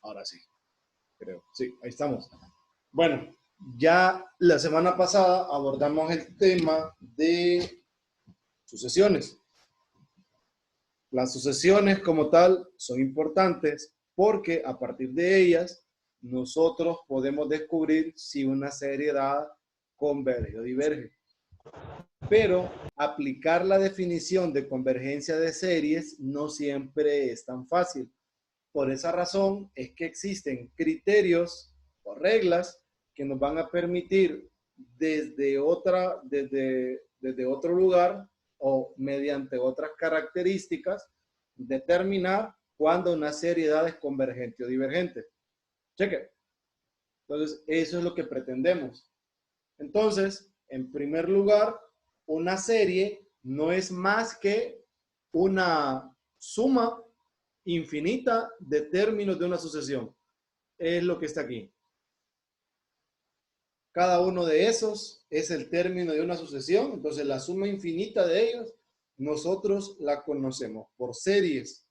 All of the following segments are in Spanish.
Ahora sí, creo. Sí, ahí estamos. Bueno, ya la semana pasada abordamos el tema de sucesiones. Las sucesiones como tal son importantes porque a partir de ellas nosotros podemos descubrir si una serie dada converge o diverge. Pero aplicar la definición de convergencia de series no siempre es tan fácil. Por esa razón es que existen criterios o reglas que nos van a permitir desde otro lugar o mediante otras características determinar cuándo una serie de edad es convergente o divergente. Cheque. Entonces, eso es lo que pretendemos. Entonces, en primer lugar, una serie no es más que una suma infinita de términos de una sucesión. Es lo que está aquí. Cada uno de esos es el término de una sucesión. Entonces, la suma infinita de ellos, nosotros la conocemos por series.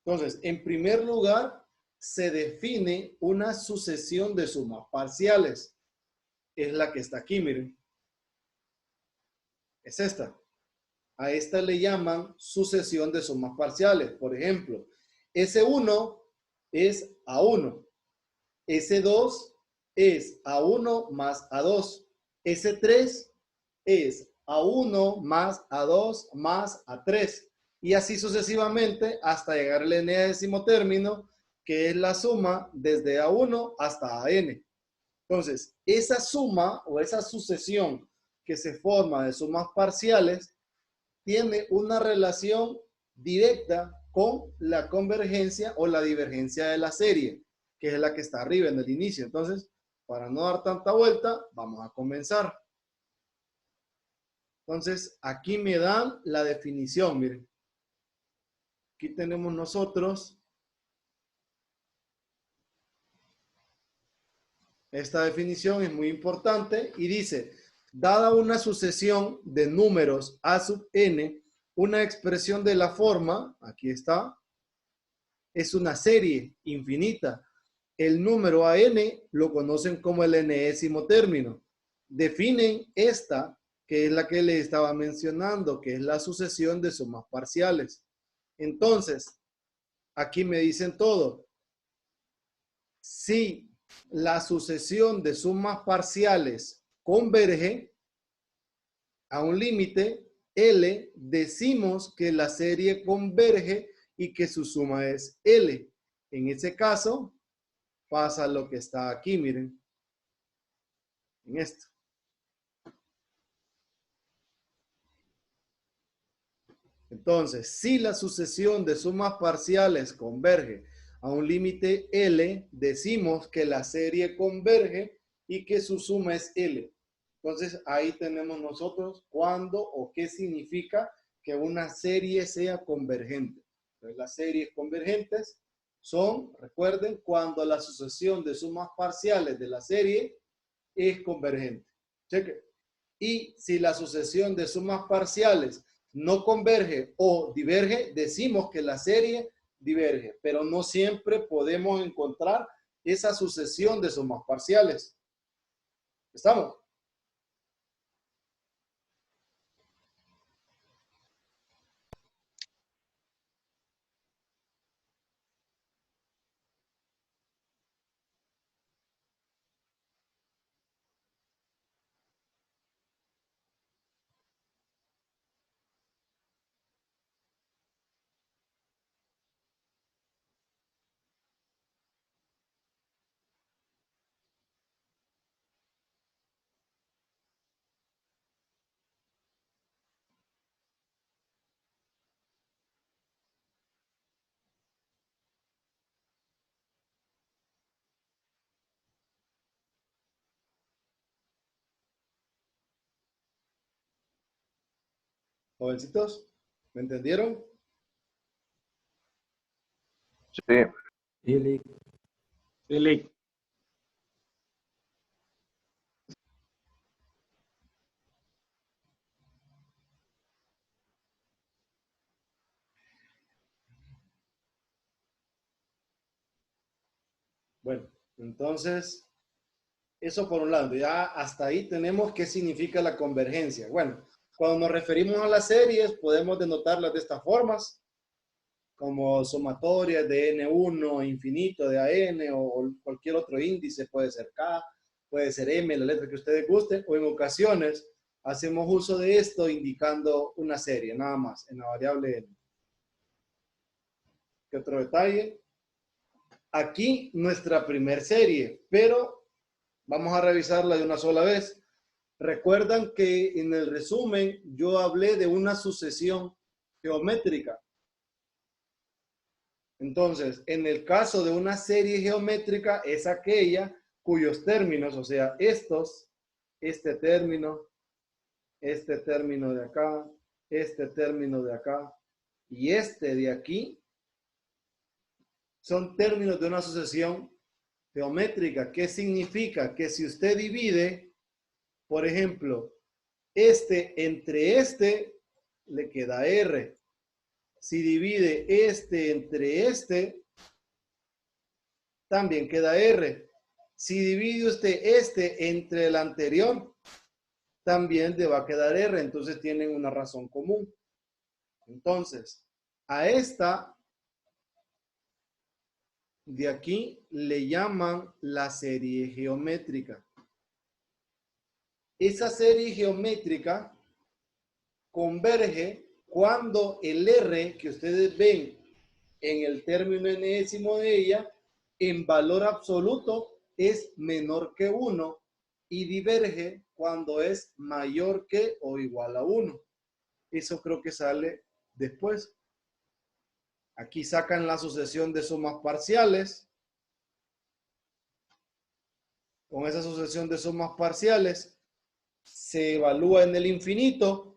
Entonces, en primer lugar, se define una sucesión de sumas parciales. Es la que está aquí, miren. Es esta. A esta le llaman sucesión de sumas parciales. Por ejemplo, S1 es A1. S2 es A1 más A2. S3 es A1 más A2 más A3. Y así sucesivamente hasta llegar al enésimo término, que es la suma desde A1 hasta AN. Entonces, esa suma o esa sucesión que se forma de sumas parciales tiene una relación directa con la convergencia o la divergencia de la serie, que es la que está arriba en el inicio. Entonces, para no dar tanta vuelta, vamos a comenzar. Entonces, aquí me dan la definición, miren. Aquí tenemos nosotros esta definición, es muy importante y dice, dada una sucesión de números a sub n, una expresión de la forma, aquí está, es una serie infinita. El número AN lo conocen como el enésimo término. Definen esta, que es la que les estaba mencionando, que es la sucesión de sumas parciales. Entonces, aquí me dicen todo. Si la sucesión de sumas parciales converge a un límite L, decimos que la serie converge y que su suma es L. En ese caso, pasa lo que está aquí, miren. En esto. Entonces, si la sucesión de sumas parciales converge a un límite L, decimos que la serie converge y que su suma es L. Entonces, ahí tenemos nosotros cuándo o qué significa que una serie sea convergente. Entonces, las series convergentes son, recuerden, cuando la sucesión de sumas parciales de la serie es convergente. Cheque. Y si la sucesión de sumas parciales no converge o diverge, decimos que la serie diverge, pero no siempre podemos encontrar esa sucesión de sumas parciales. ¿Estamos? Jovencitos, ¿me entendieron? Sí. Eli. Bueno, entonces, eso por un lado. Ya hasta ahí tenemos qué significa la convergencia. Bueno, cuando nos referimos a las series, podemos denotarlas de estas formas, como sumatorias de N1 infinito de AN o cualquier otro índice, puede ser K, puede ser M, la letra que ustedes gusten, o en ocasiones hacemos uso de esto indicando una serie, nada más, en la variable N. ¿Qué otro detalle? Aquí nuestra primer serie, pero vamos a revisarla de una sola vez. Recuerdan que en el resumen yo hablé de una sucesión geométrica. Entonces, en el caso de una serie geométrica es aquella cuyos términos, o sea, estos, este término de acá, este término de acá y este de aquí, son términos de una sucesión geométrica. ¿Qué significa? Que si usted divide, por ejemplo, este entre este, le queda R. Si divide este entre este, también queda R. Si divide usted este entre el anterior, también le va a quedar R. Entonces tienen una razón común. Entonces, a esta de aquí le llaman la serie geométrica. Esa serie geométrica converge cuando el R que ustedes ven en el término enésimo de ella, en valor absoluto, es menor que 1 y diverge cuando es mayor que o igual a 1. Eso creo que sale después. Aquí sacan la sucesión de sumas parciales. Con esa sucesión de sumas parciales se evalúa en el infinito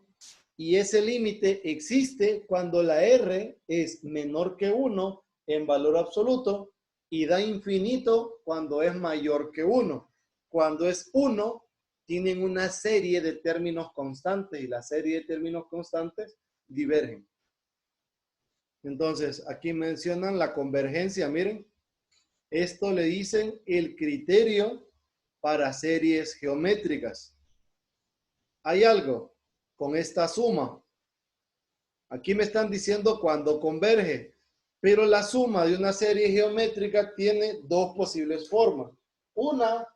y ese límite existe cuando la R es menor que 1 en valor absoluto y da infinito cuando es mayor que 1. Cuando es 1, tienen una serie de términos constantes y la serie de términos constantes divergen. Entonces, aquí mencionan la convergencia, miren. Esto le dicen el criterio para series geométricas. Hay algo con esta suma. Aquí me están diciendo cuando converge, pero la suma de una serie geométrica tiene dos posibles formas. Una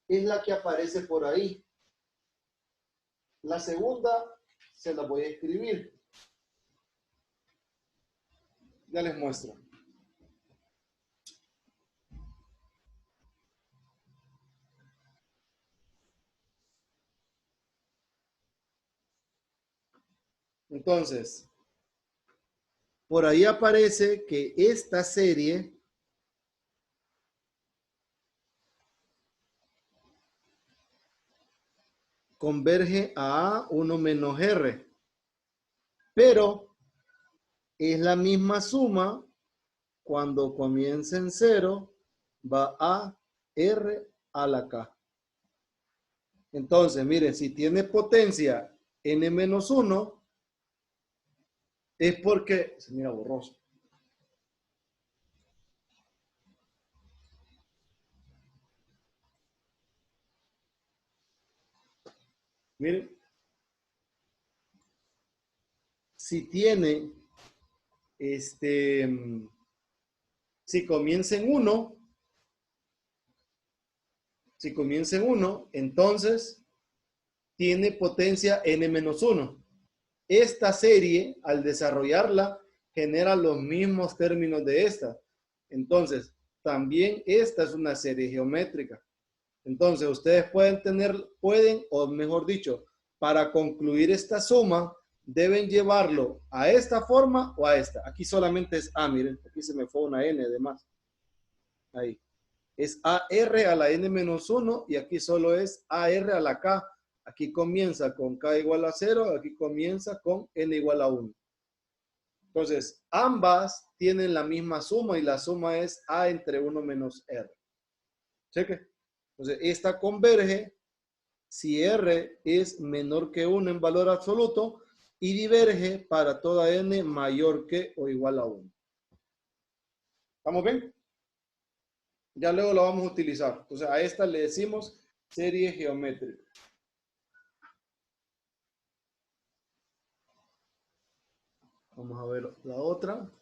es la que aparece por ahí. La segunda se la voy a escribir. Ya les muestro. Entonces, por ahí aparece que esta serie converge a A1 menos R, pero es la misma suma cuando comienza en 0, va a R a la K. Entonces, miren, si tiene potencia n-1, es porque, se mira borroso. Miren, si tiene, si comienza en 1, entonces tiene potencia n-1. Esta serie, al desarrollarla, genera los mismos términos de esta. Entonces, también esta es una serie geométrica. Entonces, ustedes pueden, o mejor dicho, para concluir esta suma, deben llevarlo a esta forma o a esta. Aquí solamente es A, miren, aquí se me fue una N de más. Ahí. Es AR a la N-1 y aquí solo es AR a la K. Aquí comienza con K igual a 0, aquí comienza con N igual a 1. Entonces, ambas tienen la misma suma y la suma es A entre 1 menos R. ¿Cheque? Entonces, esta converge si R es menor que 1 en valor absoluto y diverge para toda N mayor que o igual a 1. ¿Estamos bien? Ya luego lo vamos a utilizar. Entonces a esta le decimos serie geométrica. Vamos a ver la otra.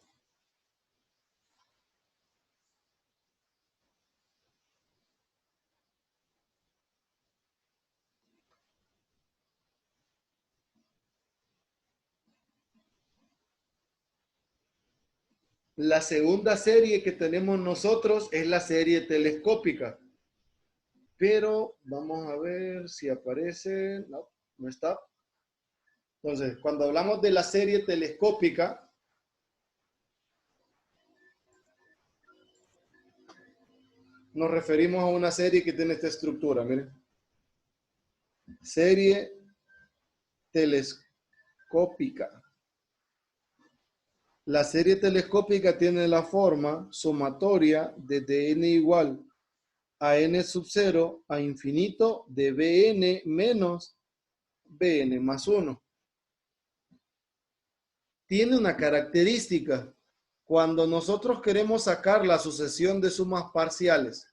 La segunda serie que tenemos nosotros es la serie telescópica. Pero vamos a ver si aparece. No, no está. Entonces, cuando hablamos de la serie telescópica, nos referimos a una serie que tiene esta estructura. Miren. Serie telescópica. La serie telescópica tiene la forma sumatoria desde n igual a n sub 0 a infinito de bn menos bn más 1. Tiene una característica. Cuando nosotros queremos sacar la sucesión de sumas parciales,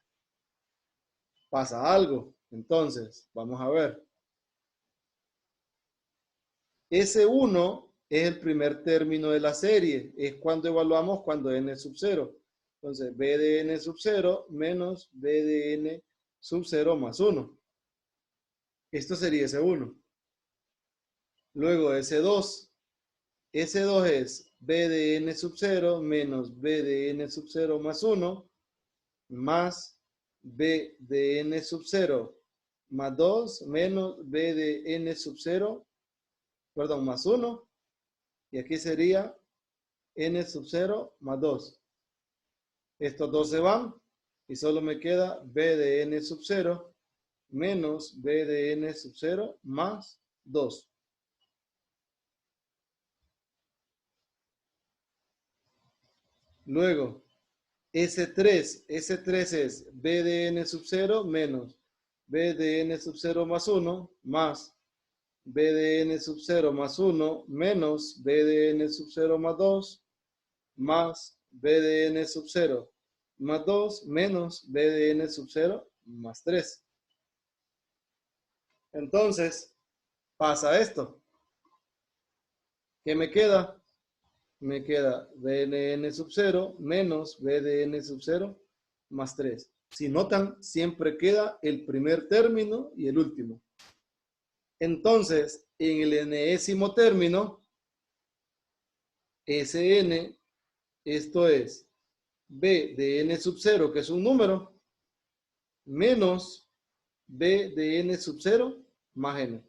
pasa algo. Entonces, vamos a ver. S1 es el primer término de la serie. Es cuando evaluamos cuando n es sub 0. Entonces, b de n sub 0 menos b de n sub 0 más 1. Esto sería S1. Luego S2. S2 es b de n sub 0 menos b de n sub 0 más 1 más b de n sub 0 más 2 menos b de n sub 0, perdón, más 1. Y aquí sería n sub 0 más 2. Estos dos se van y solo me queda b de n sub 0 menos b de n sub 0 más 2. Luego, S3 es b de n sub 0 menos b de n sub 0 más 1 más b de n sub 0 más 1 menos b de n sub 0 más 2 más b de n sub 0 más 2 menos b de n sub 0 más 3. Entonces, pasa esto. ¿Qué me queda? Me queda b de n sub 0 menos b de n sub 0 más 3. Si notan, siempre queda el primer término y el último. Entonces, en el enésimo término, Sn, esto es b de n sub 0, que es un número, menos b de n sub 0 más n.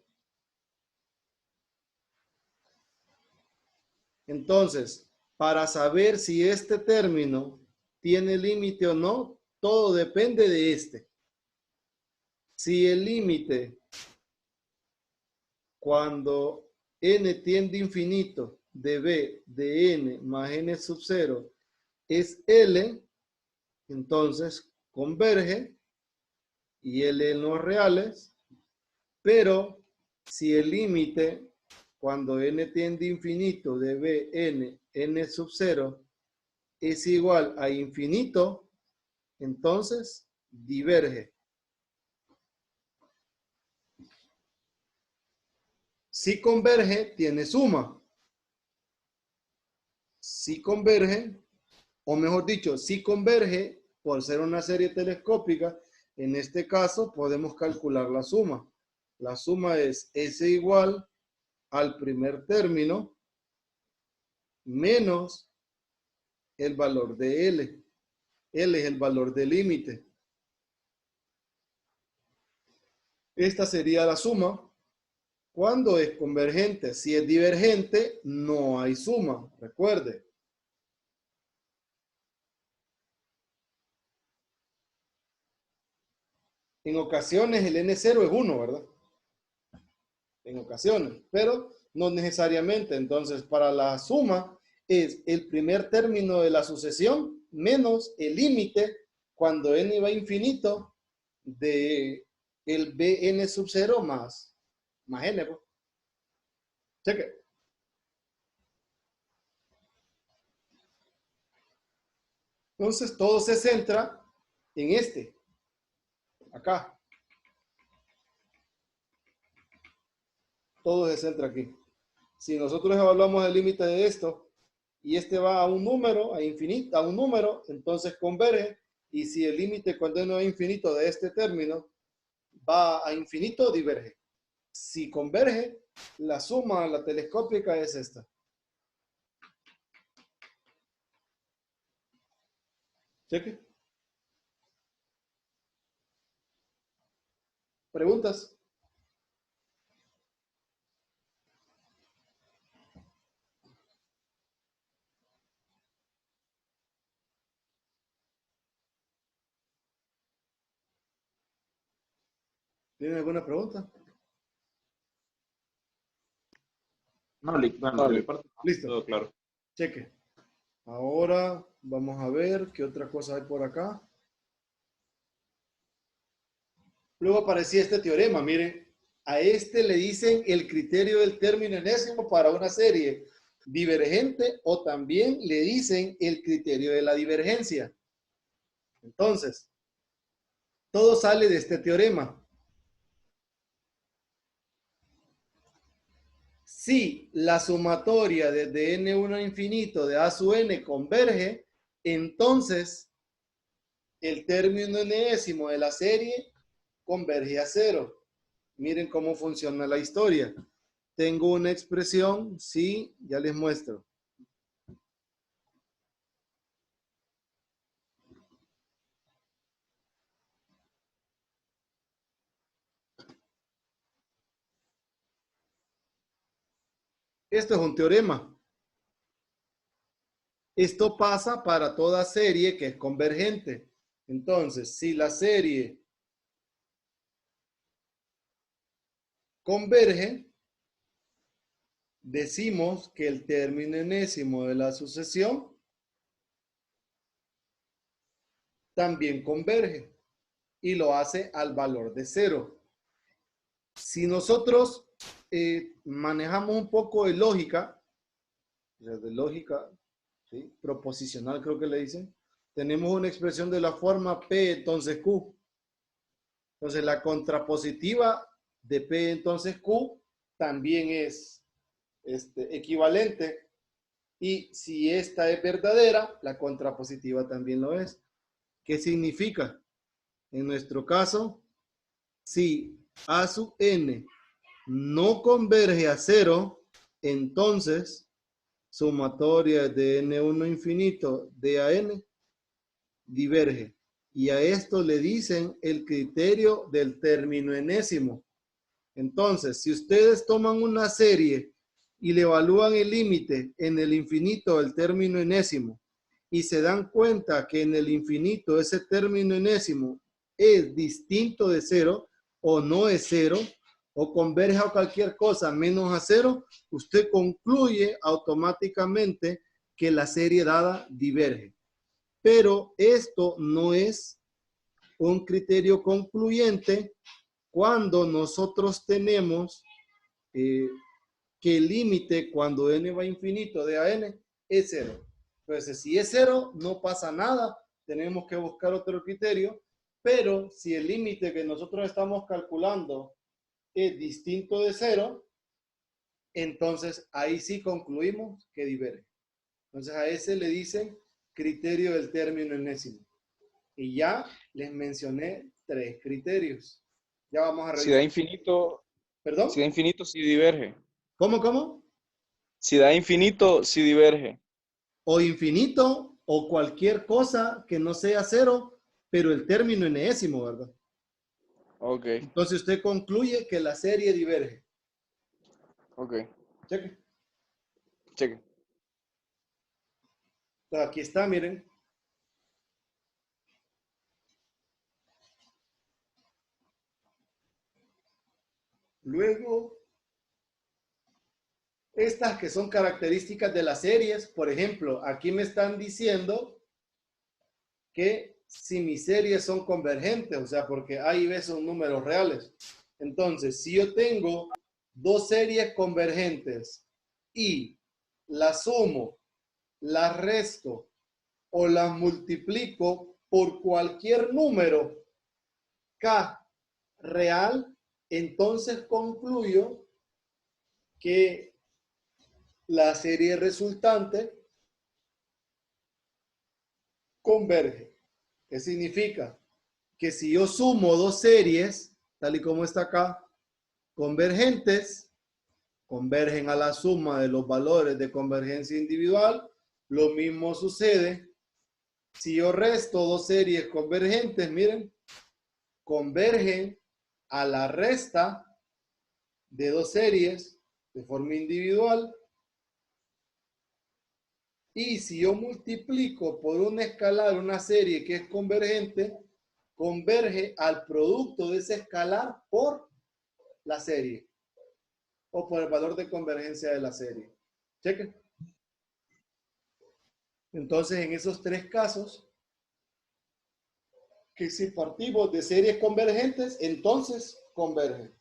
Entonces, para saber si este término tiene límite o no, todo depende de este. Si el límite cuando n tiende a infinito de b de n más n sub 0 es L, entonces converge y L en los reales, pero si el límite cuando n tiende a infinito de b n sub 0 es igual a infinito, entonces diverge. Si converge, tiene suma. Si converge, o mejor dicho, si converge, por ser una serie telescópica, en este caso podemos calcular la suma. La suma es S igual al primer término menos el valor de L. L es el valor del límite. Esta sería la suma cuando es convergente. Si es divergente, no hay suma. Recuerde. En ocasiones el N0 es 1, ¿verdad? En ocasiones, pero no necesariamente. Entonces, para la suma es el primer término de la sucesión menos el límite cuando n va a infinito de el bn sub 0 más n. Pues. Cheque. Entonces, todo se centra en este, acá. Todo se centra aquí. Si nosotros evaluamos el límite de esto y este va a un número, a infinito, a un número, entonces converge. Y si el límite cuando no es infinito de este término va a infinito, diverge. Si converge, la suma, la telescópica es esta. Cheque. ¿Preguntas? ¿Tienen alguna pregunta? No, bueno, de mi parte, Listo. todo claro. Cheque. Ahora vamos a ver qué otra cosa hay por acá. Luego aparecía este teorema, miren. A este le dicen el criterio del término enésimo para una serie divergente o también le dicen el criterio de la divergencia. Entonces, todo sale de este teorema. Si la sumatoria desde n1 a infinito de a sub n converge, entonces el término enésimo de la serie converge a cero. Miren cómo funciona la historia. Tengo una expresión, sí, ya les muestro. Esto es un teorema. Esto pasa para toda serie que es convergente. Entonces, si la serie converge, decimos que el término enésimo de la sucesión también converge y lo hace al valor de cero. Si nosotros manejamos un poco de lógica, ¿sí? Proposicional creo que le dicen, tenemos una expresión de la forma P entonces Q. Entonces la contrapositiva de P entonces Q también es equivalente. Y si esta es verdadera, la contrapositiva también lo es. ¿Qué significa? En nuestro caso, si A sub n no converge a cero, entonces sumatoria de n1 infinito de a n diverge. Y a esto le dicen el criterio del término enésimo. Entonces, si ustedes toman una serie y le evalúan el límite en el infinito del término enésimo y se dan cuenta que en el infinito ese término enésimo es distinto de cero o no es cero o converge a cualquier cosa menos a cero, usted concluye automáticamente que la serie dada diverge. Pero esto no es un criterio concluyente cuando nosotros tenemos que el límite cuando n va a infinito de a n es cero. Entonces, si es cero, no pasa nada, tenemos que buscar otro criterio, pero si el límite que nosotros estamos calculando es distinto de cero, entonces ahí sí concluimos que diverge. Entonces a ese le dicen criterio del término enésimo. Y ya les mencioné 3 criterios. Ya vamos a revisar. Si da infinito, ¿Perdón? sí diverge. ¿Cómo? Si da infinito, sí diverge. O infinito o cualquier cosa que no sea cero, pero el término enésimo, ¿verdad? Ok, Entonces usted concluye que la serie diverge. ok. Cheque. Cheque. Entonces, aquí está, miren. Luego, estas que son características de las series, por ejemplo, aquí me están diciendo que si mis series son convergentes, o sea, porque A y B son números reales. Entonces, si yo tengo dos series convergentes y las sumo, las resto o las multiplico por cualquier número K real, entonces concluyo que la serie resultante converge. ¿Qué significa? Que si yo sumo dos series, tal y como está acá, convergentes, convergen a la suma de los valores de convergencia individual, lo mismo sucede si yo resto dos series convergentes, miren, convergen a la resta de dos series de forma individual. Y si yo multiplico por un escalar una serie que es convergente, converge al producto de ese escalar por la serie o por el valor de convergencia de la serie. Cheque. Entonces, en esos tres casos, que si partimos de series convergentes, entonces convergen.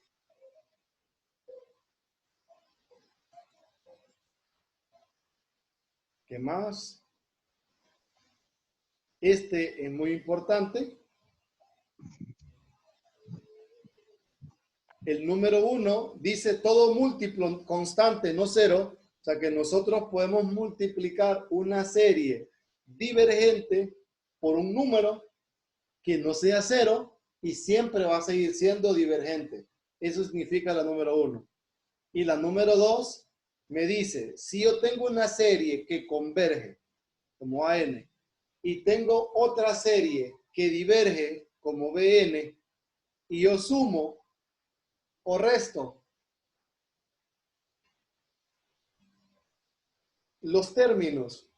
¿Qué más? Este es muy importante. El número 1 dice todo múltiplo constante, no cero. O sea que nosotros podemos multiplicar una serie divergente por un número que no sea cero y siempre va a seguir siendo divergente. Eso significa la número 1. Y la número 2 me dice, si yo tengo una serie que converge como AN y tengo otra serie que diverge como BN y yo sumo o resto los términos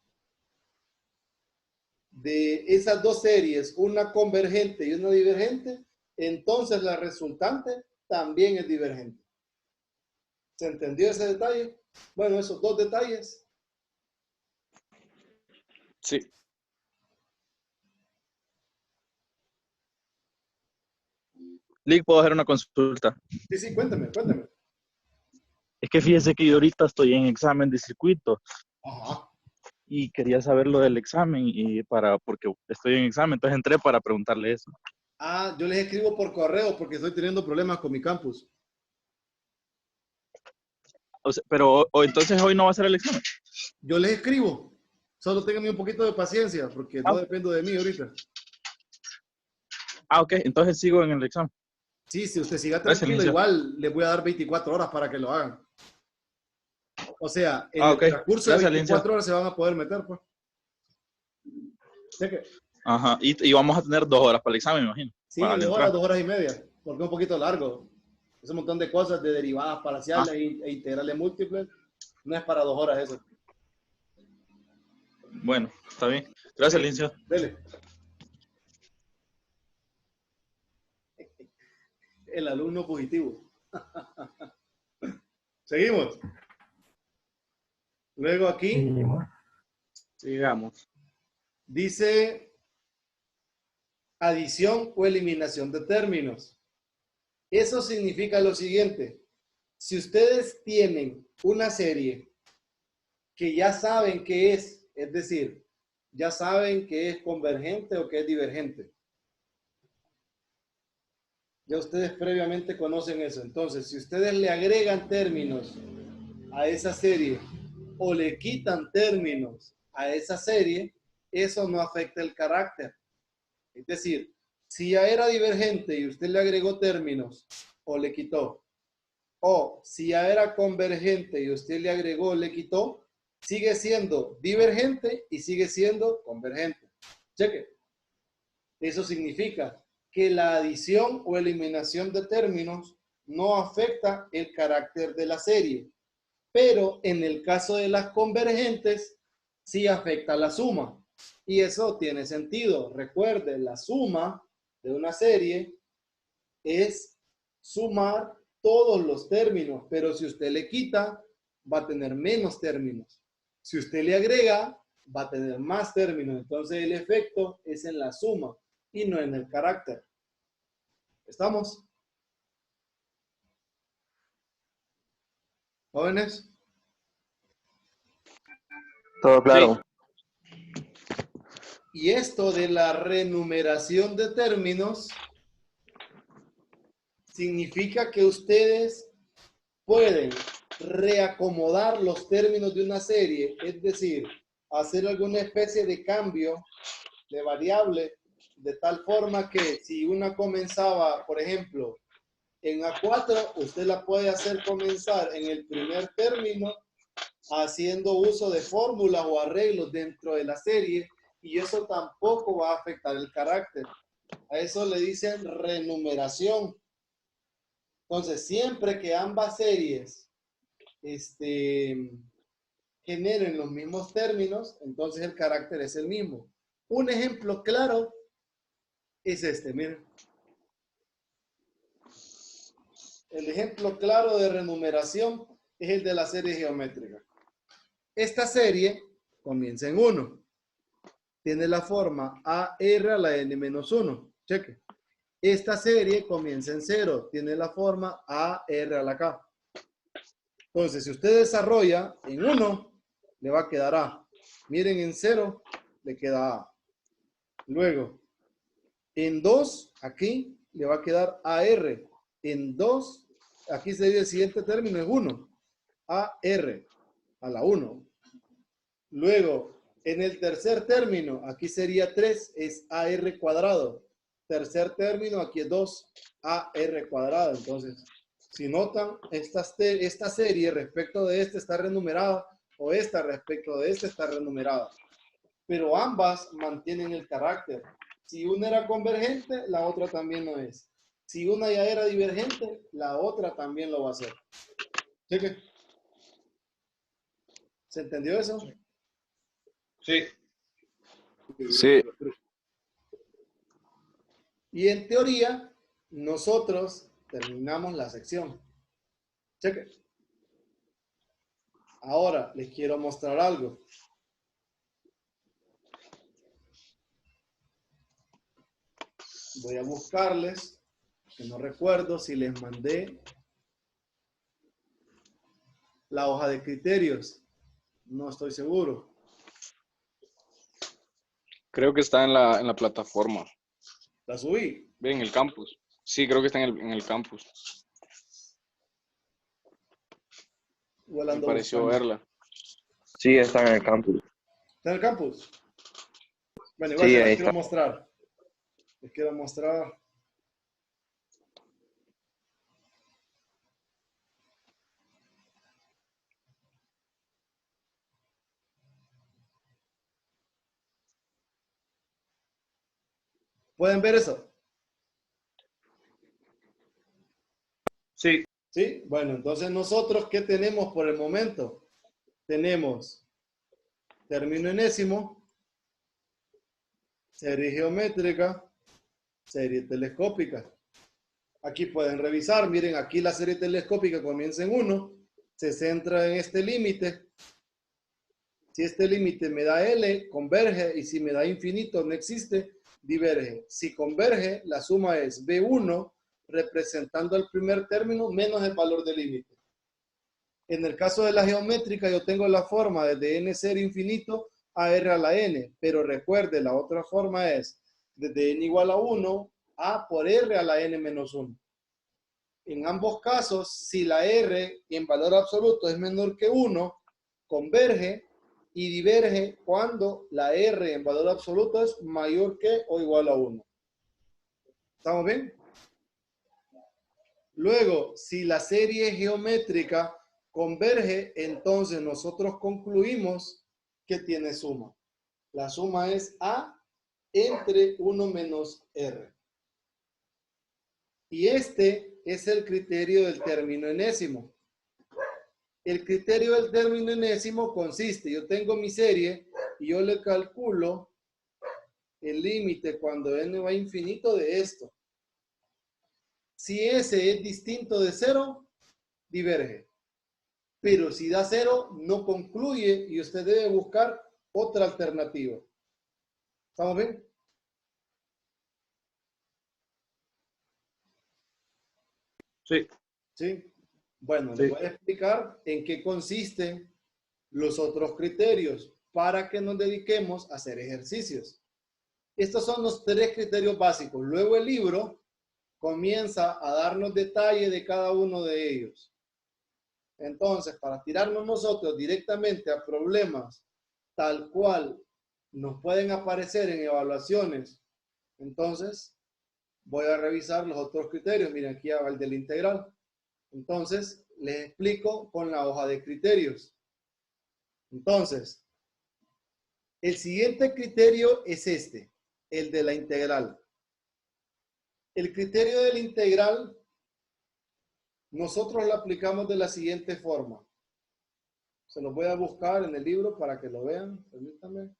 de esas dos series, una convergente y una divergente, entonces la resultante también es divergente. ¿Se entendió ese detalle? Bueno, esos dos detalles. Sí. Lick, ¿puedo hacer una consulta? Sí, sí, cuéntame, cuéntame. Es que fíjese que yo ahorita estoy en examen de circuito Ajá. y quería saber lo del examen y porque estoy en examen, entonces entré para preguntarle eso. Ah, yo les escribo por correo porque estoy teniendo problemas con mi campus. O sea, pero entonces hoy no va a ser el examen. Yo les escribo. Solo ténganme un poquito de paciencia porque no Ah, dependo de mí ahorita. ok, entonces sigo en el examen. Sí, si usted siga Gracias, tranquilo, licenciado. igual les voy a dar 24 horas para que lo hagan. O sea, en Ah, el ok. transcurso de Gracias, licenciado. 24 horas se van a poder meter, pues. Cheque. Ajá, y vamos a tener 2 horas para el examen, me imagino, Sí, para la entrada. 2 horas y media, porque es un poquito largo. Es un montón de cosas de derivadas parciales Ah, e integrales múltiples. No es para 2 horas eso. bueno, está bien. Gracias, licenciado. Dele. El alumno positivo. Seguimos. Luego aquí Sigamos. dice adición o eliminación de términos. Eso significa lo siguiente. Si ustedes tienen una serie que ya saben qué es decir, ya saben que es convergente o que es divergente. Ya ustedes previamente conocen eso. Entonces, si ustedes le agregan términos a esa serie o le quitan términos a esa serie, eso no afecta el carácter. Es decir, si ya era divergente y usted le agregó términos o le quitó, o si ya era convergente y usted le agregó o le quitó, sigue siendo divergente y sigue siendo convergente. Cheque. Eso significa que la adición o eliminación de términos no afecta el carácter de la serie, pero en el caso de las convergentes sí afecta la suma. Y eso tiene sentido. Recuerde, la suma de una serie es sumar todos los términos, pero si usted le quita, va a tener menos términos. Si usted le agrega, va a tener más términos. Entonces el efecto es en la suma y no en el carácter. ¿Estamos? ¿Jóvenes? Todo claro. Sí. Y esto de la renumeración de términos significa que ustedes pueden reacomodar los términos de una serie, es decir, hacer alguna especie de cambio de variable de tal forma que si una comenzaba, por ejemplo, en A4, usted la puede hacer comenzar en el primer término haciendo uso de fórmulas o arreglos dentro de la serie y eso tampoco va a afectar el carácter. A eso le dicen renumeración. Entonces, siempre que ambas series generen los mismos términos, entonces el carácter es el mismo. Un ejemplo claro es este, miren. El ejemplo claro de renumeración es el de la serie geométrica. Esta serie comienza en 1. Tiene la forma AR a la N menos 1. Cheque. Esta serie comienza en 0. Tiene la forma AR a la K. Entonces, si usted desarrolla en 1, le va a quedar A. Miren, en 0 le queda A. Luego, en 2, aquí le va a quedar AR. En 2, aquí sería el siguiente término, es 1. AR a la 1. Luego, en el tercer término, aquí sería 3, es AR cuadrado. Tercer término, aquí es 2, AR cuadrado. Entonces, si notan, esta serie respecto de esta está renumerada o esta respecto de esta está renumerada. Pero ambas mantienen el carácter. Si una era convergente, la otra también lo es. Si una ya era divergente, la otra también lo va a hacer. ¿Sí que? ¿Se entendió eso? Sí. Sí. Y en teoría, nosotros terminamos la sección. Cheque. Ahora les quiero mostrar algo. Voy a buscarles, que no recuerdo si les mandé la hoja de criterios. No estoy seguro. Creo que está en la plataforma. La subí. En el campus. Sí, creo que está en el campus. Me pareció verla. Sí, está en el campus. ¿Está en el campus? Bueno, igual Sí, se ahí les quiero está. mostrar. Les quiero mostrar. ¿Pueden ver eso? Sí. ¿Sí? Bueno, entonces nosotros, ¿qué tenemos por el momento? Tenemos término enésimo, serie geométrica, serie telescópica. Aquí pueden revisar, miren, aquí la serie telescópica comienza en 1, se centra en este límite. Si este límite me da L, converge, y si me da infinito, no existe, diverge. Si converge, la suma es B1, representando el primer término menos el valor del límite. En el caso de la geométrica, yo tengo la forma desde n ser infinito a r a la n, pero recuerde, la otra forma es desde n igual a 1 a por r a la n menos 1. En ambos casos, si la r en valor absoluto es menor que 1, converge y diverge cuando la r en valor absoluto es mayor que o igual a 1. ¿Estamos bien? Luego, si la serie geométrica converge, entonces nosotros concluimos que tiene suma. La suma es A entre 1 menos R. Y este es el criterio del término enésimo. El criterio del término enésimo consiste, yo tengo mi serie y yo le calculo el límite cuando n va a infinito de esto. Si ese es distinto de 0, diverge. Pero si da 0, no concluye y usted debe buscar otra alternativa. ¿Estamos bien? Sí. Sí. Bueno, Sí. les voy a explicar en qué consisten los otros criterios para que nos dediquemos a hacer ejercicios. Estos son los 3 criterios básicos. Luego el libro comienza a darnos detalle de cada uno de ellos. Entonces, para tirarnos nosotros directamente a problemas tal cual nos pueden aparecer en evaluaciones, entonces voy a revisar los otros criterios. Miren, aquí va el del integral. Entonces, les explico con la hoja de criterios. Entonces, el siguiente criterio es este, el de la integral. El criterio de la integral, nosotros lo aplicamos de la siguiente forma. Se los voy a buscar en el libro para que lo vean. Permítanme.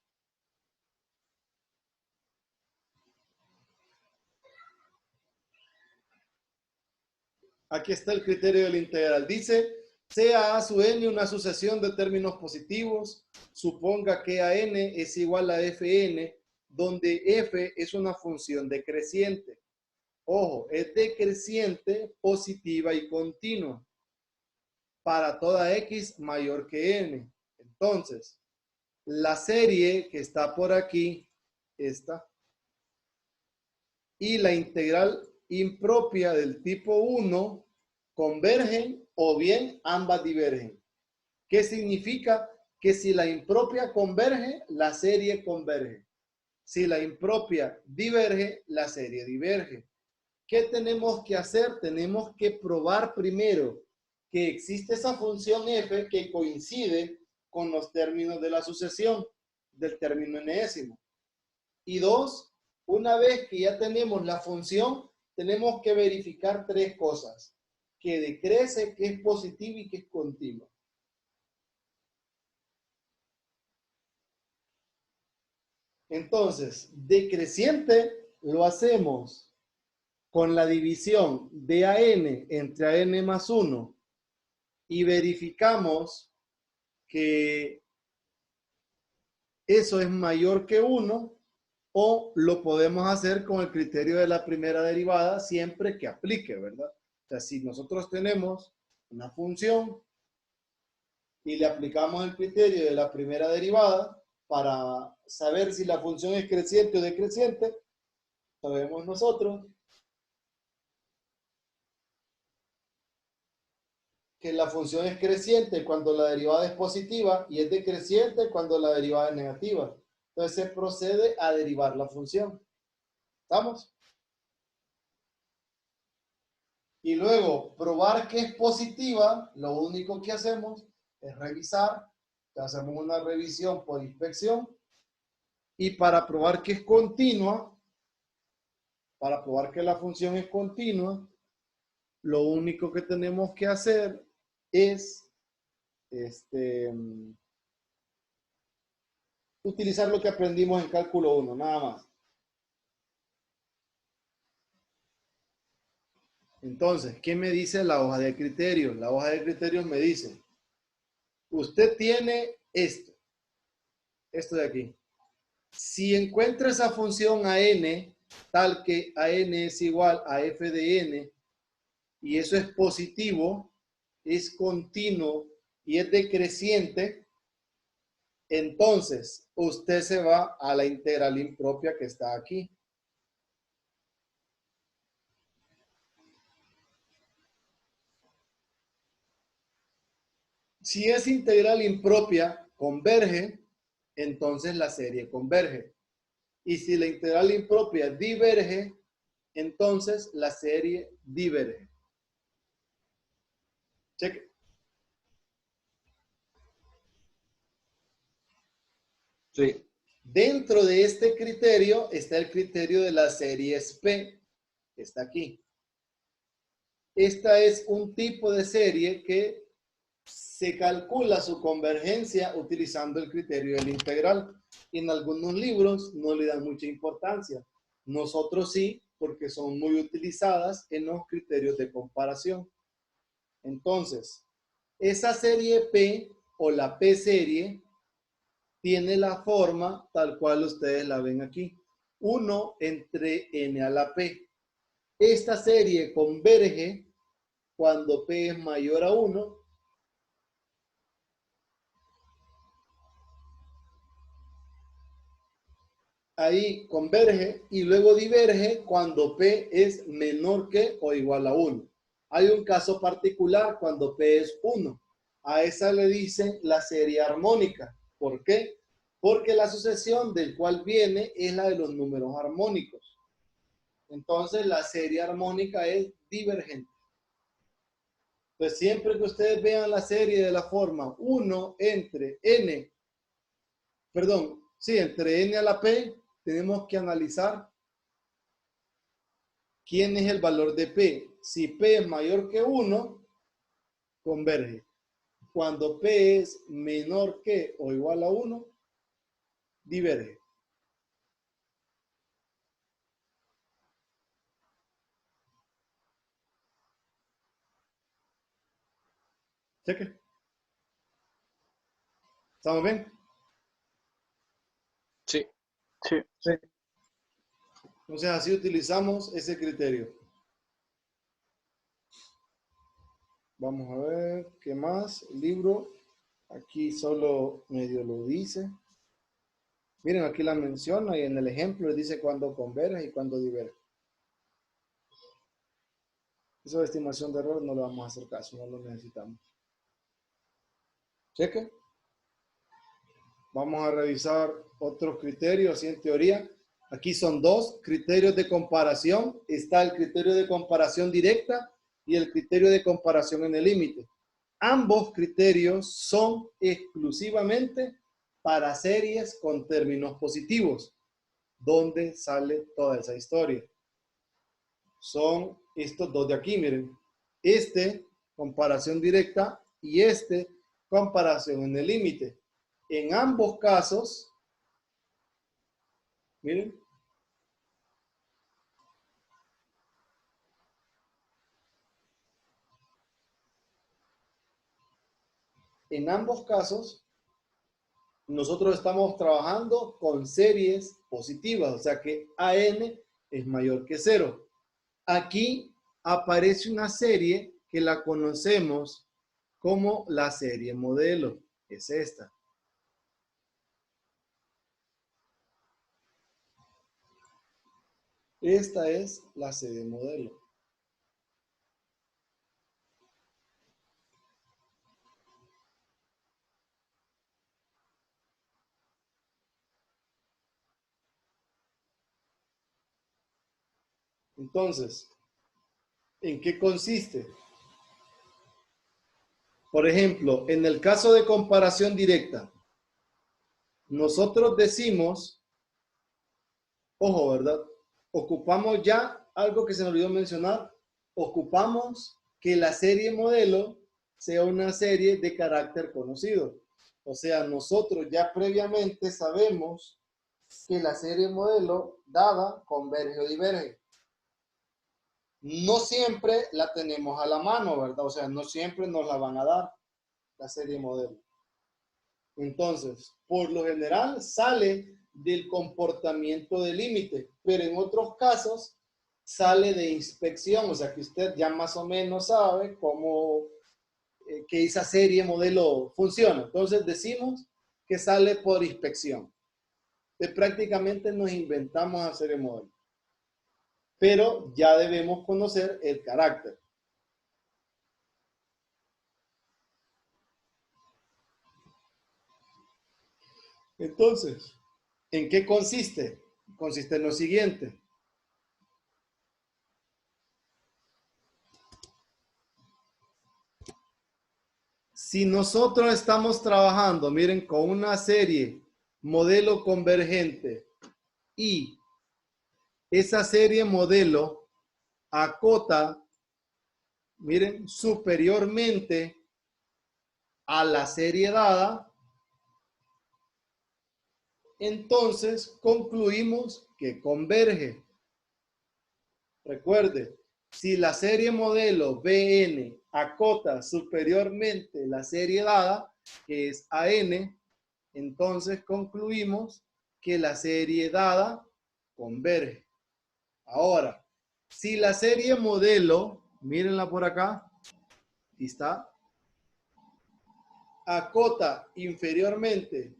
Aquí está el criterio de la integral. Dice, sea A sub n una sucesión de términos positivos, suponga que AN es igual a Fn, donde F es una función decreciente. Ojo, es decreciente, positiva y continua para toda X mayor que N. Entonces, la serie que está por aquí, esta, y la integral impropia del tipo 1 convergen o bien ambas divergen. ¿Qué significa? Que si la impropia converge, la serie converge. Si la impropia diverge, la serie diverge. ¿Qué tenemos que hacer? Tenemos que probar primero que existe esa función f que coincide con los términos de la sucesión del término enésimo. Y 2, una vez que ya tenemos la función, tenemos que verificar 3 cosas. Que decrece, que es positiva y que es continua. Entonces, decreciente lo hacemos con la división de AN entre AN más 1 y verificamos que eso es mayor que 1, o lo podemos hacer con el criterio de la primera derivada siempre que aplique, ¿verdad? O sea, si nosotros tenemos una función y le aplicamos el criterio de la primera derivada para saber si la función es creciente o decreciente, sabemos nosotros que la función es creciente cuando la derivada es positiva y es decreciente cuando la derivada es negativa. Entonces se procede a derivar la función. ¿Estamos? Y luego, probar que es positiva, lo único que hacemos es revisar. Hacemos una revisión por inspección. Y para probar que es continua, para probar que la función es continua, lo único que tenemos que hacer es utilizar lo que aprendimos en cálculo 1, nada más. Entonces, ¿qué me dice la hoja de criterios? La hoja de criterios me dice, usted tiene esto de aquí. Si encuentra esa función a n, tal que a n es igual a f de n, y eso es positivo, es continuo y es decreciente, entonces usted se va a la integral impropia que está aquí. Si es integral impropia converge, entonces la serie converge. Y si la integral impropia diverge, entonces la serie diverge. Cheque. Sí. Dentro de este criterio está el criterio de las series P, que está aquí. Esta es un tipo de serie que se calcula su convergencia utilizando el criterio del integral. En algunos libros no le dan mucha importancia. Nosotros sí, porque son muy utilizadas en los criterios de comparación. Entonces, esa serie P o la P serie tiene la forma tal cual ustedes la ven aquí. 1 entre n a la P. Esta serie converge cuando P es mayor a 1 ahí converge y luego diverge cuando P es menor que o igual a 1. Hay un caso particular cuando P es 1. A esa le dicen la serie armónica. ¿Por qué? Porque la sucesión del cual viene es la de los números armónicos. Entonces la serie armónica es divergente. Entonces siempre que ustedes vean la serie de la forma 1 entre n, perdón, sí, entre n a la p, tenemos que analizar quién es el valor de p. Si p es mayor que 1, converge. Cuando p es menor que o igual a 1, diverge. Cheque. ¿Estamos bien? Sí. Sí. Entonces así utilizamos ese criterio. Vamos a ver qué más. El libro, aquí solo medio lo dice. Miren, aquí la menciona y en el ejemplo dice cuándo converge y cuándo diverge. Eso de estimación de error no le vamos a hacer caso, no lo necesitamos. Cheque. Vamos a revisar otros criterios y en teoría. Aquí son dos criterios de comparación. Está el criterio de comparación directa y el criterio de comparación en el límite. Ambos criterios son exclusivamente para series con términos positivos, donde sale toda esa historia. Son estos dos de aquí, miren. Este, comparación directa, y este, comparación en el límite. En ambos casos, miren, en ambos casos, nosotros estamos trabajando con series positivas, o sea que AN es mayor que 0. Aquí aparece una serie que la conocemos como la serie modelo, es esta. Esta es la serie modelo. Entonces, ¿en qué consiste? Por ejemplo, en el caso de comparación directa, nosotros decimos, ojo, ¿verdad? Ocupamos ya algo que se me olvidó mencionar, ocupamos que la serie modelo sea una serie de carácter conocido. O sea, nosotros ya previamente sabemos que la serie modelo dada converge o diverge. No siempre la tenemos a la mano, ¿verdad? O sea, no siempre nos la van a dar la serie modelo. Entonces, por lo general sale del comportamiento de límite, pero en otros casos sale de inspección, o sea que usted ya más o menos sabe cómo que esa serie modelo funciona. Entonces decimos que sale por inspección. Prácticamente nos inventamos la serie modelo, pero ya debemos conocer el carácter. Entonces, ¿en qué consiste? Consiste en lo siguiente. Si nosotros estamos trabajando, miren, con una serie modelo convergente y esa serie modelo acota, miren, superiormente a la serie dada, entonces concluimos que converge. Recuerde, si la serie modelo BN acota superiormente la serie dada, que es AN, entonces concluimos que la serie dada converge. Ahora, si la serie modelo, mírenla por acá, aquí está, acota inferiormente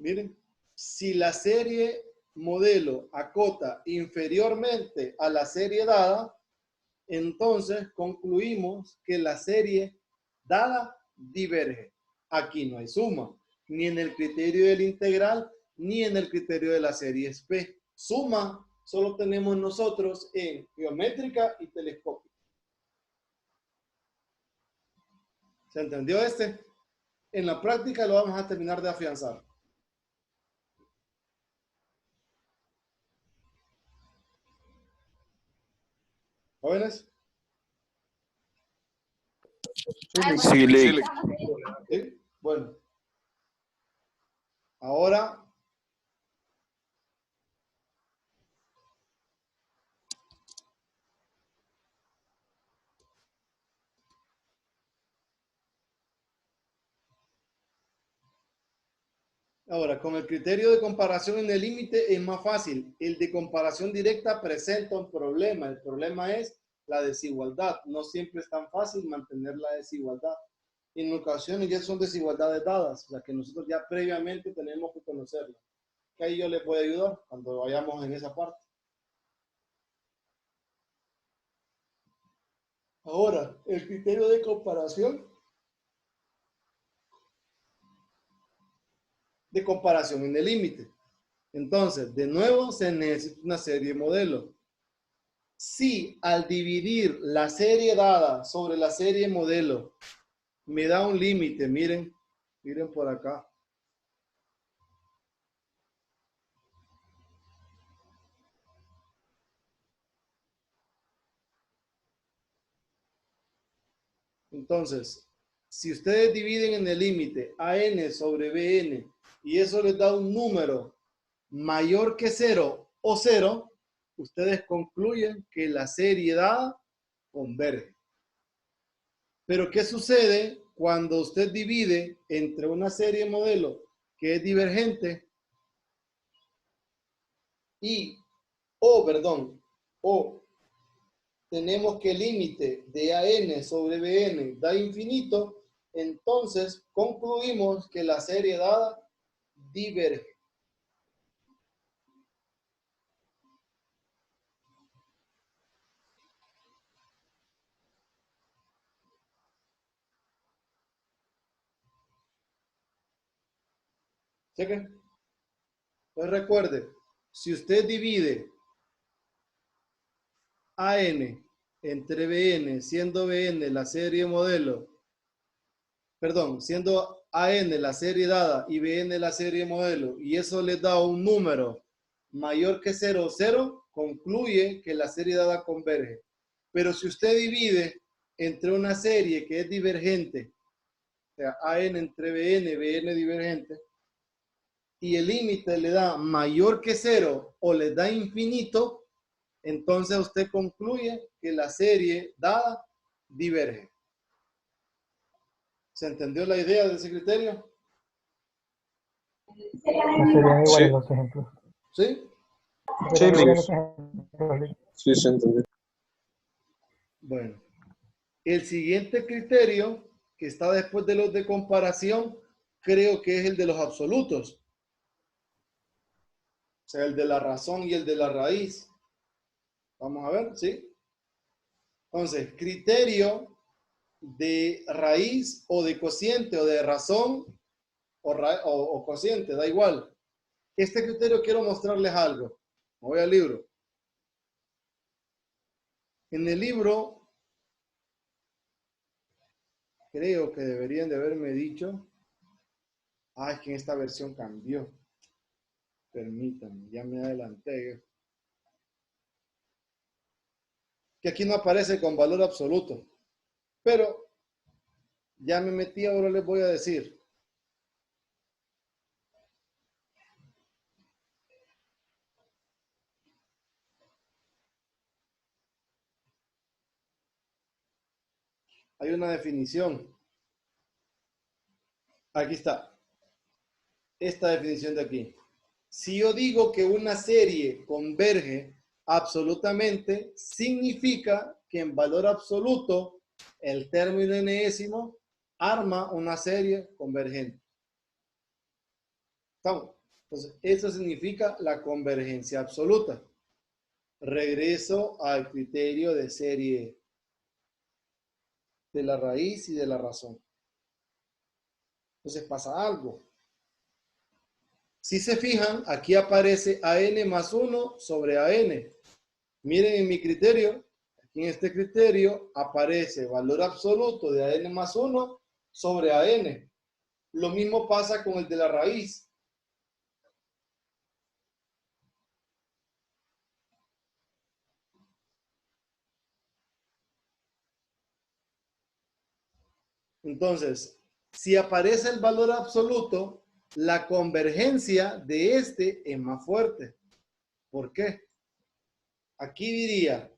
Miren, si la serie modelo acota inferiormente a la serie dada, entonces concluimos que la serie dada diverge. Aquí no hay suma, ni en el criterio del integral, ni en el criterio de la serie P. Suma solo tenemos nosotros en geométrica y telescópica. ¿Se entendió este? En la práctica lo vamos a terminar de afianzar. ¿Jóvenes? Sí, Lick. ¿Sí? Bueno. Ahora, con el criterio de comparación en el límite es más fácil. El de comparación directa presenta un problema. El problema es la desigualdad. No siempre es tan fácil mantener la desigualdad. En ocasiones ya son desigualdades dadas, o sea que nosotros ya previamente tenemos que conocerlas. Que ahí yo les voy a ayudar cuando vayamos en esa parte. Ahora, el criterio de comparación. De comparación en el límite. Entonces, de nuevo, se necesita una serie modelo. Si al dividir la serie dada sobre la serie modelo me da un límite, miren por acá. Entonces, si ustedes dividen en el límite AN sobre BN y eso les da un número mayor que 0 o 0, ustedes concluyen que la serie dada converge. Pero ¿qué sucede cuando usted divide entre una serie modelo que es divergente o tenemos que el límite de AN sobre BN da infinito, entonces concluimos que la serie dada diverge. ¿Cheque? Pues recuerde, si usted divide AN entre BN, siendo BN la serie modelo, siendo AN la serie dada y BN la serie modelo, y eso le da un número mayor que 0 o 0, concluye que la serie dada converge. Pero si usted divide entre una serie que es divergente, o sea, AN entre BN, BN divergente, y el límite le da mayor que 0 o le da infinito, entonces usted concluye que la serie dada diverge. ¿Se entendió la idea de ese criterio? Serían iguales los ejemplos. ¿Sí? Serían iguales los ejemplos. Sí, se entendió. Bueno, el siguiente criterio que está después de los de comparación, creo que es el de los absolutos. O sea, el de la razón y el de la raíz. Vamos a ver, ¿sí? Entonces, criterio de raíz o de cociente o de razón o cociente, da igual. Este criterio quiero mostrarles algo. Me voy al libro. En el libro, creo que deberían de haberme dicho, es que en esta versión cambió. Permítanme, ya me adelanté. Que aquí no aparece con valor absoluto. Pero ya me metí, ahora les voy a decir. Hay una definición. Aquí está. Esta definición de aquí. Si yo digo que una serie converge absolutamente, significa que en valor absoluto el término enésimo arma una serie convergente. ¿Estamos? Entonces, eso significa la convergencia absoluta. Regreso al criterio de serie de la raíz y de la razón. Entonces pasa algo. Si se fijan, aquí aparece AN más 1 sobre AN. Miren en mi criterio, aquí en este criterio aparece valor absoluto de AN más 1 sobre AN. Lo mismo pasa con el de la raíz. Entonces, si aparece el valor absoluto, la convergencia de este es más fuerte. ¿Por qué? Aquí diría,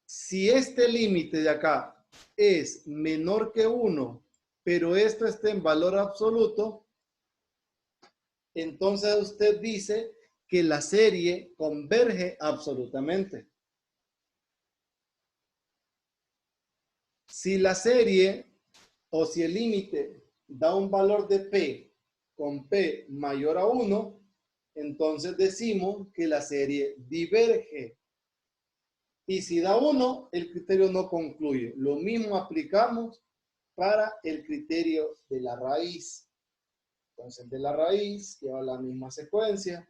si este límite de acá es menor que 1, pero esto está en valor absoluto, entonces usted dice que la serie converge absolutamente. Si la serie o si el límite da un valor de P con P mayor a 1, entonces decimos que la serie diverge. Y si da 1, el criterio no concluye. Lo mismo aplicamos para el criterio de la raíz. Entonces, de la raíz lleva la misma secuencia.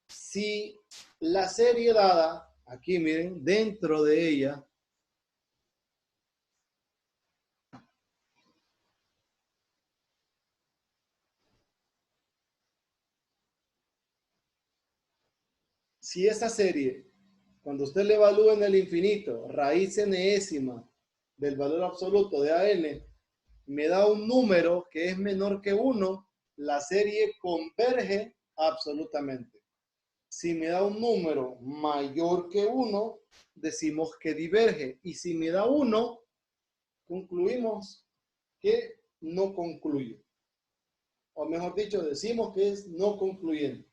Si la serie dada, aquí miren, dentro de ella, si esa serie, cuando usted le evalúa en el infinito, raíz enésima del valor absoluto de AN, me da un número que es menor que 1, la serie converge absolutamente. Si me da un número mayor que 1, decimos que diverge. Y si me da 1, concluimos que no concluye. O mejor dicho, decimos que es no concluyente.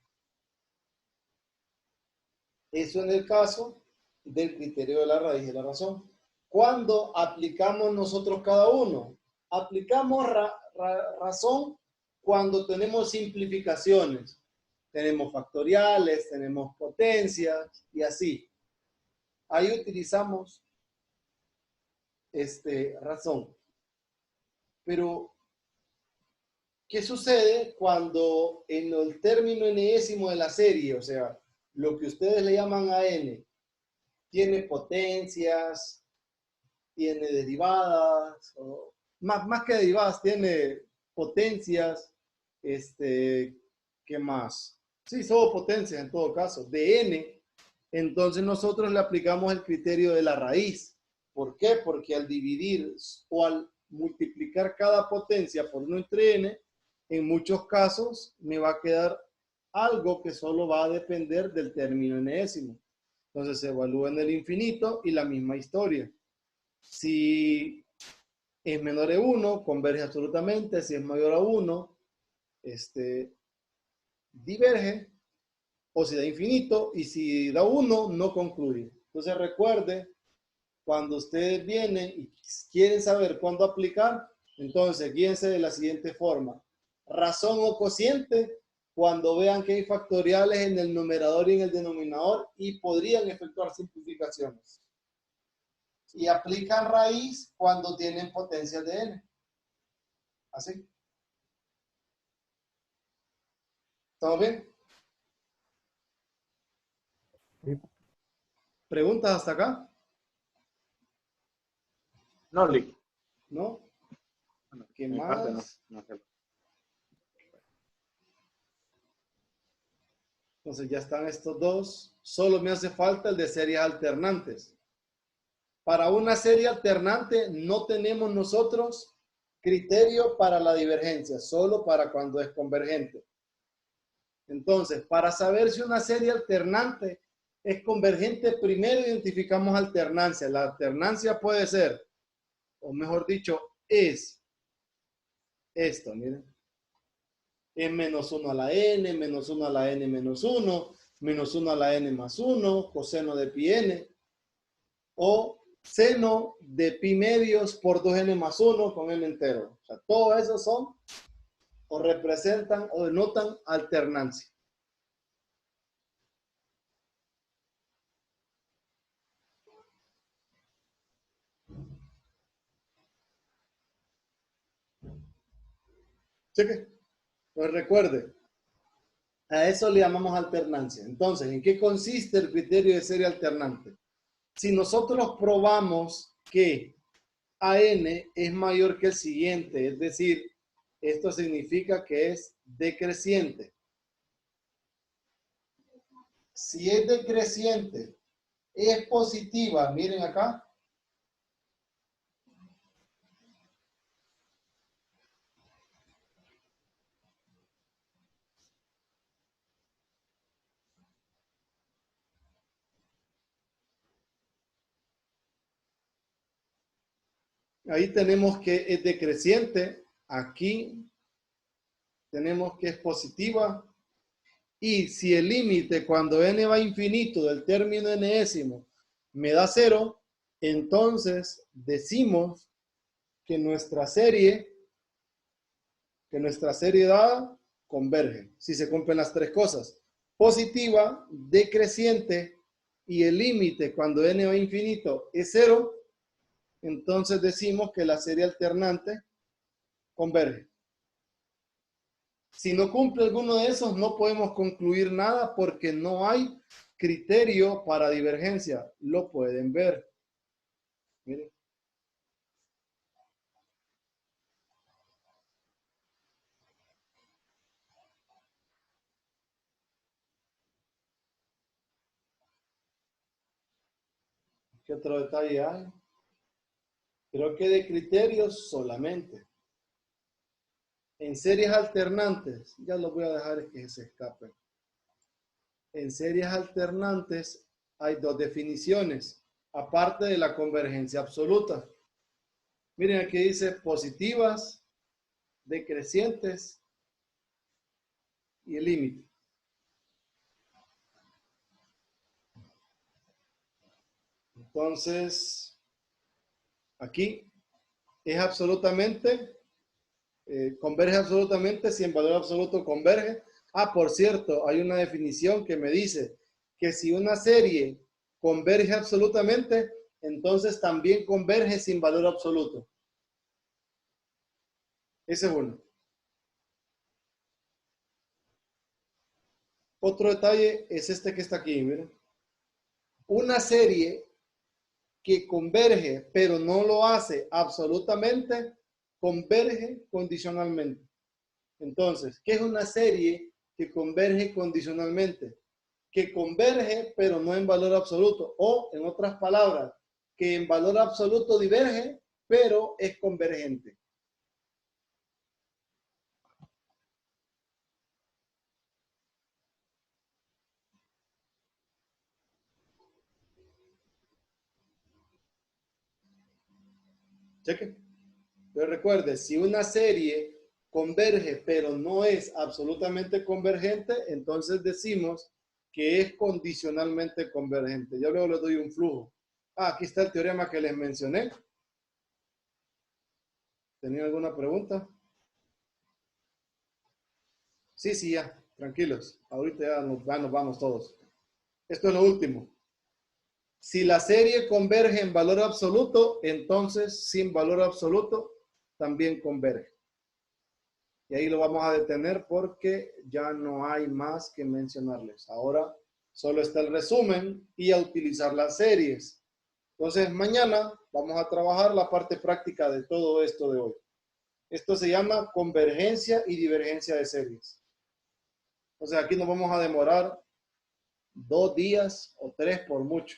Eso en el caso del criterio de la raíz de la razón. ¿Cuándo aplicamos nosotros cada uno? Aplicamos razón cuando tenemos simplificaciones. Tenemos factoriales, tenemos potencias y así. Ahí utilizamos razón. Pero, ¿qué sucede cuando en el término enésimo de la serie, o sea, lo que ustedes le llaman AN, tiene potencias, tiene derivadas, o más que derivadas, tiene potencias, ¿qué más? Sí, solo potencias en todo caso, de n. Entonces nosotros le aplicamos el criterio de la raíz. ¿Por qué? Porque al dividir o al multiplicar cada potencia por 1 entre n, en muchos casos me va a quedar algo que solo va a depender del término enésimo. Entonces se evalúa en el infinito y la misma historia. Si es menor de 1, converge absolutamente. Si es mayor a 1, diverge. O si da infinito. Y si da 1, no concluye. Entonces recuerde, cuando ustedes vienen y quieren saber cuándo aplicar, entonces guíense de la siguiente forma. Razón o cociente cuando vean que hay factoriales en el numerador y en el denominador y podrían efectuar simplificaciones. Y aplican raíz cuando tienen potencias de n. ¿Así? ¿Estamos bien? Sí. ¿Preguntas hasta acá? No, Lick. ¿No? ¿Qué Mi más? parte no. Entonces ya están estos dos. Solo me hace falta el de series alternantes. Para una serie alternante no tenemos nosotros criterio para la divergencia, solo para cuando es convergente. Entonces, para saber si una serie alternante es convergente, primero identificamos alternancia. La alternancia puede ser, o mejor dicho, es esto, miren. Es menos 1 a la n, menos 1 a la n menos 1, menos 1 a la n más 1, coseno de pi n, o seno de pi medios por 2n más 1 con n entero. O sea, todos esos son o representan o denotan alternancia. Cheque. Pues recuerde, a eso le llamamos alternancia. Entonces, ¿en qué consiste el criterio de serie alternante? Si nosotros probamos que AN es mayor que el siguiente, es decir, esto significa que es decreciente. Si es decreciente, es positiva, miren acá. Ahí tenemos que es decreciente, aquí tenemos que es positiva, y si el límite cuando n va a infinito del término enésimo me da 0, entonces decimos que nuestra serie dada converge, si se cumplen las tres cosas: positiva, decreciente, y el límite cuando n va a infinito es 0, entonces decimos que la serie alternante converge. Si no cumple alguno de esos, no podemos concluir nada porque no hay criterio para divergencia. Lo pueden ver. Miren. ¿Qué otro detalle hay? Creo que de criterios solamente. En series alternantes, ya los voy a dejar que se escapen. En series alternantes hay dos definiciones, aparte de la convergencia absoluta. Miren, aquí dice positivas, decrecientes y el límite. Entonces, aquí es absolutamente, converge absolutamente si en valor absoluto converge. Ah, por cierto, hay una definición que me dice que si una serie converge absolutamente, entonces también converge sin valor absoluto. Ese es uno. Otro detalle es este que está aquí, miren. Una serie que converge, pero no lo hace absolutamente, converge condicionalmente. Entonces, ¿qué es una serie que converge condicionalmente? Que converge, pero no en valor absoluto. O, en otras palabras, que en valor absoluto diverge, pero es convergente. Cheque. Pero recuerde, si una serie converge, pero no es absolutamente convergente, entonces decimos que es condicionalmente convergente. Yo luego le doy un flujo. Ah, aquí está el teorema que les mencioné. ¿Tenían alguna pregunta? Sí, ya, tranquilos. Ahorita ya nos vamos todos. Esto es lo último. Si la serie converge en valor absoluto, entonces sin valor absoluto también converge. Y ahí lo vamos a detener porque ya no hay más que mencionarles. Ahora solo está el resumen y a utilizar las series. Entonces mañana vamos a trabajar la parte práctica de todo esto de hoy. Esto se llama convergencia y divergencia de series. Entonces aquí nos vamos a demorar 2 días o 3 por mucho.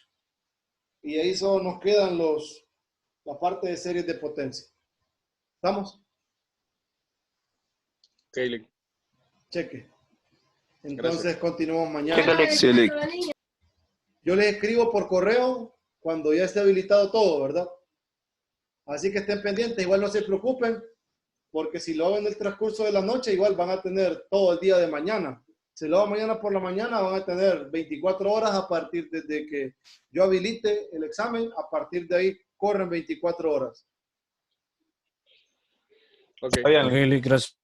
Y ahí solo nos quedan la parte de series de potencia. ¿Estamos? Ok, Lick. Cheque. Entonces Gracias. continuamos mañana. Sí, Lick. Yo les escribo por correo cuando ya esté habilitado todo, ¿verdad? Así que estén pendientes, igual no se preocupen, porque si lo hago en el transcurso de la noche, igual van a tener todo el día de mañana. Si lo hago mañana por la mañana, van a tener 24 horas a partir de que yo habilite el examen. A partir de ahí, corren 24 horas. Ok. Está bien, Lick, gracias.